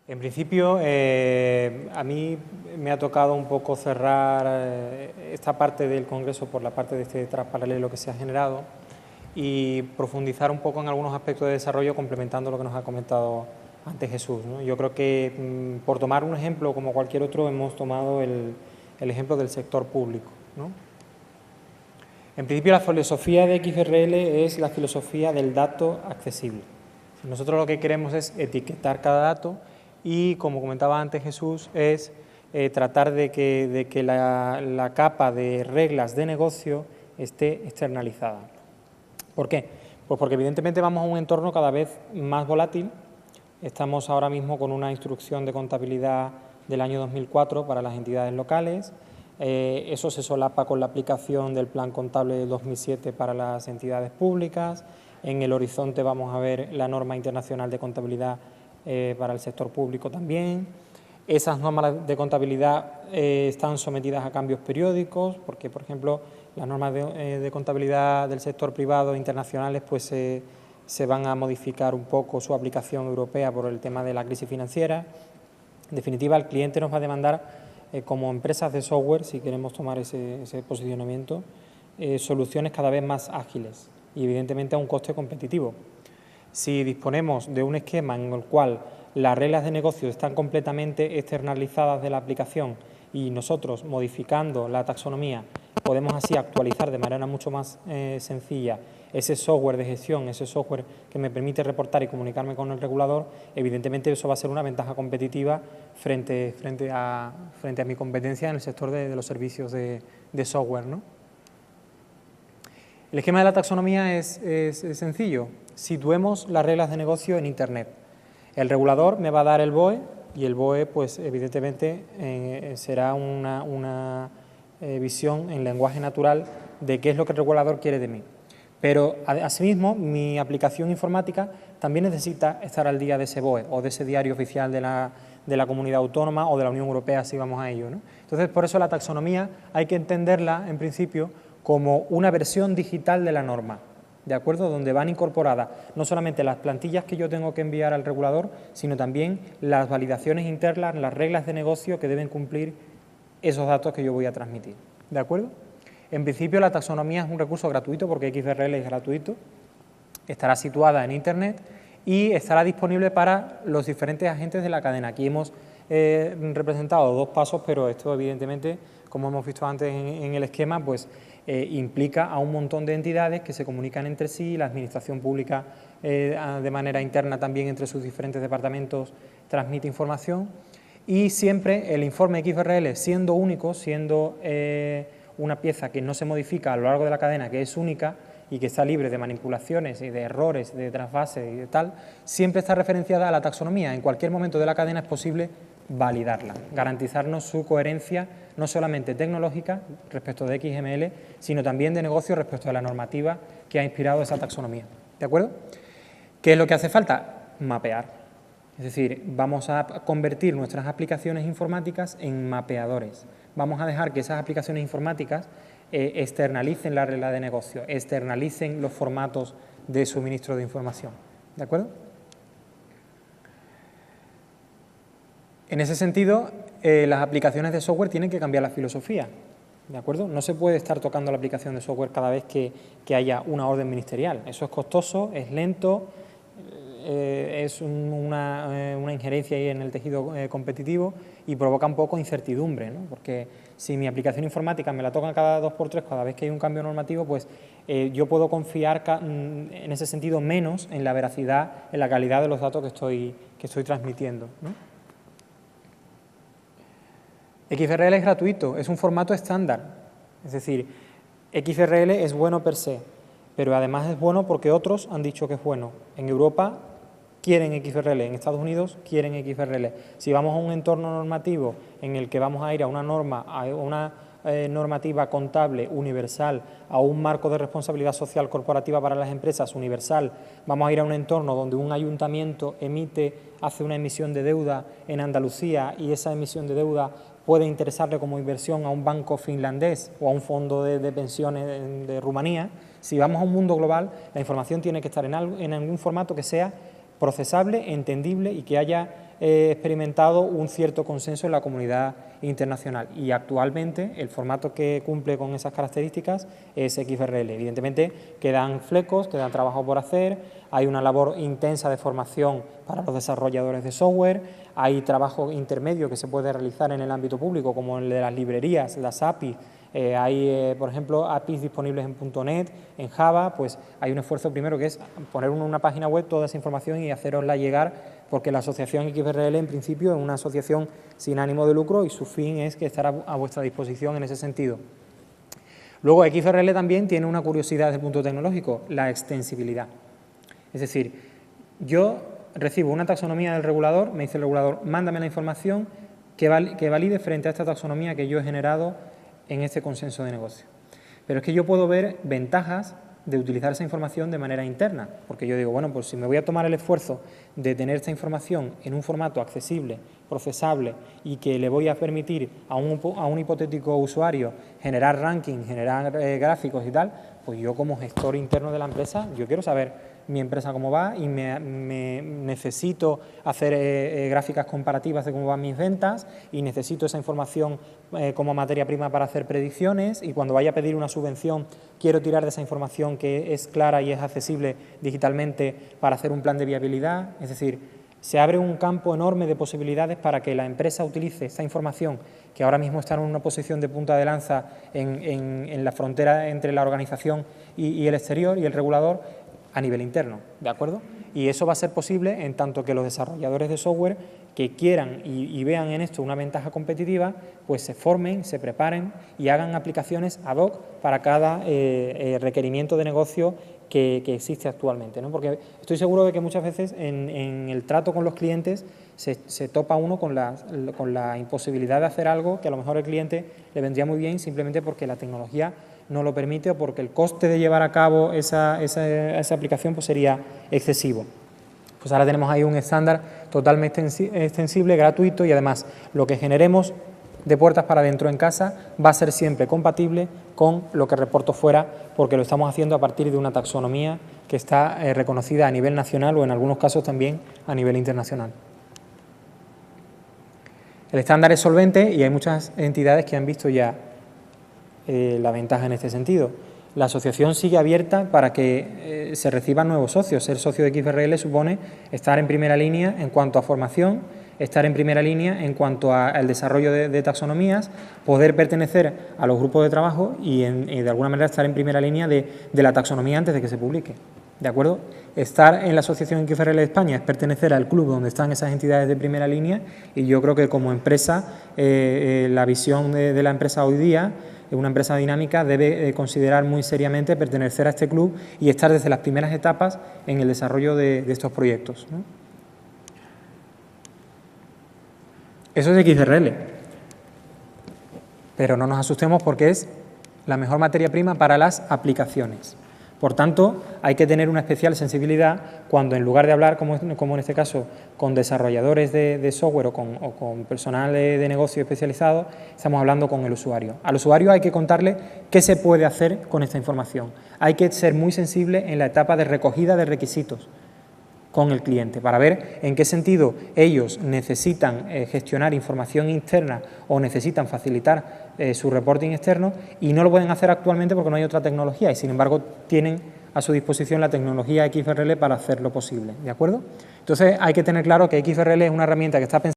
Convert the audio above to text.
En principio, a mí me ha tocado un poco cerrar esta parte del Congreso por la parte de este paralelo que se ha generado y profundizar un poco en algunos aspectos de desarrollo complementando lo que nos ha comentado antes Jesús, ¿no? Yo creo que, por tomar un ejemplo como cualquier otro, hemos tomado el ejemplo del sector público, ¿no? En principio, la filosofía de XBRL es la filosofía del dato accesible. Nosotros lo que queremos es etiquetar cada dato y, como comentaba antes Jesús, es tratar de que la capa de reglas de negocio esté externalizada. ¿Por qué? Pues porque evidentemente vamos a un entorno cada vez más volátil. Estamos ahora mismo con una instrucción de contabilidad del año 2004 para las entidades locales. Eso se solapa con la aplicación del Plan Contable del 2007 para las entidades públicas. En el horizonte vamos a ver la norma internacional de contabilidad para el sector público también. Esas normas de contabilidad están sometidas a cambios periódicos, porque, por ejemplo, las normas de contabilidad del sector privado internacionales pues, se van a modificar un poco su aplicación europea por el tema de la crisis financiera. En definitiva, el cliente nos va a demandar, como empresas de software, si queremos tomar ese posicionamiento, soluciones cada vez más ágiles y, evidentemente, a un coste competitivo. Si disponemos de un esquema en el cual las reglas de negocio están completamente externalizadas de la aplicación y nosotros, modificando la taxonomía, podemos así actualizar de manera mucho más sencilla ese software de gestión, ese software que me permite reportar y comunicarme con el regulador, evidentemente eso va a ser una ventaja competitiva frente a mi competencia en el sector de los servicios de software, ¿no? El esquema de la taxonomía es sencillo. Situemos las reglas de negocio en Internet. El regulador me va a dar el BOE y el BOE, pues evidentemente, será una visión en lenguaje natural de qué es lo que el regulador quiere de mí. Pero, asimismo, mi aplicación informática también necesita estar al día de ese BOE o de ese diario oficial de la comunidad autónoma o de la Unión Europea, si vamos a ello, ¿no? Entonces, por eso la taxonomía hay que entenderla, en principio, como una versión digital de la norma, ¿de acuerdo? Donde van incorporadas no solamente las plantillas que yo tengo que enviar al regulador, sino también las validaciones internas, las reglas de negocio que deben cumplir esos datos que yo voy a transmitir, ¿de acuerdo? En principio, la taxonomía es un recurso gratuito porque XBRL es gratuito, estará situada en Internet y estará disponible para los diferentes agentes de la cadena. Aquí hemos representado dos pasos, pero esto evidentemente, como hemos visto antes en el esquema, pues implica a un montón de entidades que se comunican entre sí, la administración pública de manera interna también entre sus diferentes departamentos transmite información y siempre el informe XBRL, siendo único, siendo una pieza que no se modifica a lo largo de la cadena, que es única y que está libre de manipulaciones y de errores, de trasvase y de tal, siempre está referenciada a la taxonomía. En cualquier momento de la cadena es posible validarla, garantizarnos su coherencia, no solamente tecnológica respecto de XML, sino también de negocio respecto a la normativa que ha inspirado esa taxonomía. ¿De acuerdo? ¿Qué es lo que hace falta? Mapear. Es decir, vamos a convertir nuestras aplicaciones informáticas en mapeadores. Vamos a dejar que esas aplicaciones informáticas externalicen la regla de negocio, externalicen los formatos de suministro de información. ¿De acuerdo? En ese sentido, las aplicaciones de software tienen que cambiar la filosofía. ¿De acuerdo? No se puede estar tocando la aplicación de software cada vez que haya una orden ministerial. Eso es costoso, es lento, es una injerencia ahí en el tejido competitivo y provoca un poco incertidumbre, ¿no? Porque si mi aplicación informática me la tocan cada 2x3 cada vez que hay un cambio normativo, pues yo puedo confiar en ese sentido menos en la veracidad, en la calidad de los datos que estoy transmitiendo, ¿no? XBRL es gratuito, es un formato estándar, es decir, XBRL es bueno per se, pero además es bueno porque otros han dicho que es bueno. En Europa quieren XBRL, en Estados Unidos quieren XBRL. Si vamos a un entorno normativo en el que vamos a ir a una normativa contable universal, a un marco de responsabilidad social corporativa para las empresas universal, vamos a ir a un entorno donde un ayuntamiento hace una emisión de deuda en Andalucía y esa emisión de deuda puede interesarle como inversión a un banco finlandés o a un fondo de pensiones de Rumanía. Si vamos a un mundo global, la información tiene que estar en algún formato que sea procesable, entendible y que haya experimentado un cierto consenso en la comunidad internacional. Y actualmente el formato que cumple con esas características es XBRL. Evidentemente quedan flecos, queda trabajo por hacer, hay una labor intensa de formación para los desarrolladores de software, hay trabajo intermedio que se puede realizar en el ámbito público, como el de las librerías, las APIs. Hay, por ejemplo, APIs disponibles en .NET, en Java, pues hay un esfuerzo primero que es poner en una página web toda esa información y hacerosla llegar, porque la asociación XBRL en principio es una asociación sin ánimo de lucro y su fin es que estará a vuestra disposición en ese sentido. Luego XBRL también tiene una curiosidad desde el punto tecnológico, la extensibilidad. Es decir, yo recibo una taxonomía del regulador, me dice el regulador, mándame la información que valide frente a esta taxonomía que yo he generado en este consenso de negocio. Pero es que yo puedo ver ventajas de utilizar esa información de manera interna, porque yo digo, bueno, pues si me voy a tomar el esfuerzo de tener esta información en un formato accesible, procesable y que le voy a permitir a un hipotético usuario generar ranking, generar gráficos y tal, pues yo como gestor interno de la empresa, yo quiero saber mi empresa cómo va y me necesito hacer gráficas comparativas de cómo van mis ventas y necesito esa información como materia prima para hacer predicciones, y cuando vaya a pedir una subvención quiero tirar de esa información que es clara y es accesible digitalmente para hacer un plan de viabilidad. Es decir, se abre un campo enorme de posibilidades para que la empresa utilice esta información que ahora mismo está en una posición de punta de lanza en la frontera entre la organización y el exterior y el regulador, a nivel interno, ¿de acuerdo? Y eso va a ser posible en tanto que los desarrolladores de software que quieran y vean en esto una ventaja competitiva, pues se formen, se preparen y hagan aplicaciones ad hoc para cada requerimiento de negocio que existe actualmente, ¿no? Porque estoy seguro de que muchas veces en el trato con los clientes se topa uno con la imposibilidad de hacer algo que a lo mejor al cliente le vendría muy bien simplemente porque la tecnología no lo permite o porque el coste de llevar a cabo esa aplicación pues sería excesivo. Pues ahora tenemos ahí un estándar totalmente extensible, gratuito, y además lo que generemos de puertas para adentro en casa va a ser siempre compatible con lo que reporto fuera, porque lo estamos haciendo a partir de una taxonomía que está reconocida a nivel nacional o en algunos casos también a nivel internacional. El estándar es solvente y hay muchas entidades que han visto ya la ventaja en este sentido. La asociación sigue abierta para que se reciban nuevos socios. Ser socio de XBRL supone estar en primera línea en cuanto a formación, estar en primera línea en cuanto al desarrollo de taxonomías, poder pertenecer a los grupos de trabajo y de alguna manera estar en primera línea de la taxonomía antes de que se publique. ¿De acuerdo? Estar en la Asociación XBRL de España es pertenecer al club donde están esas entidades de primera línea, y yo creo que como empresa, la visión de la empresa hoy día, una empresa dinámica, debe considerar muy seriamente pertenecer a este club y estar desde las primeras etapas en el desarrollo de estos proyectos, ¿no? Eso es XBRL, pero no nos asustemos porque es la mejor materia prima para las aplicaciones. Por tanto, hay que tener una especial sensibilidad cuando, en lugar de hablar, como en este caso, con desarrolladores de software o con personal de negocio especializado, estamos hablando con el usuario. Al usuario hay que contarle qué se puede hacer con esta información. Hay que ser muy sensible en la etapa de recogida de requisitos con el cliente para ver en qué sentido ellos necesitan gestionar información interna o necesitan facilitar su reporting externo, y no lo pueden hacer actualmente porque no hay otra tecnología, y sin embargo tienen a su disposición la tecnología XBRL para hacerlo posible, ¿de acuerdo? Entonces hay que tener claro que XBRL es una herramienta que está pensada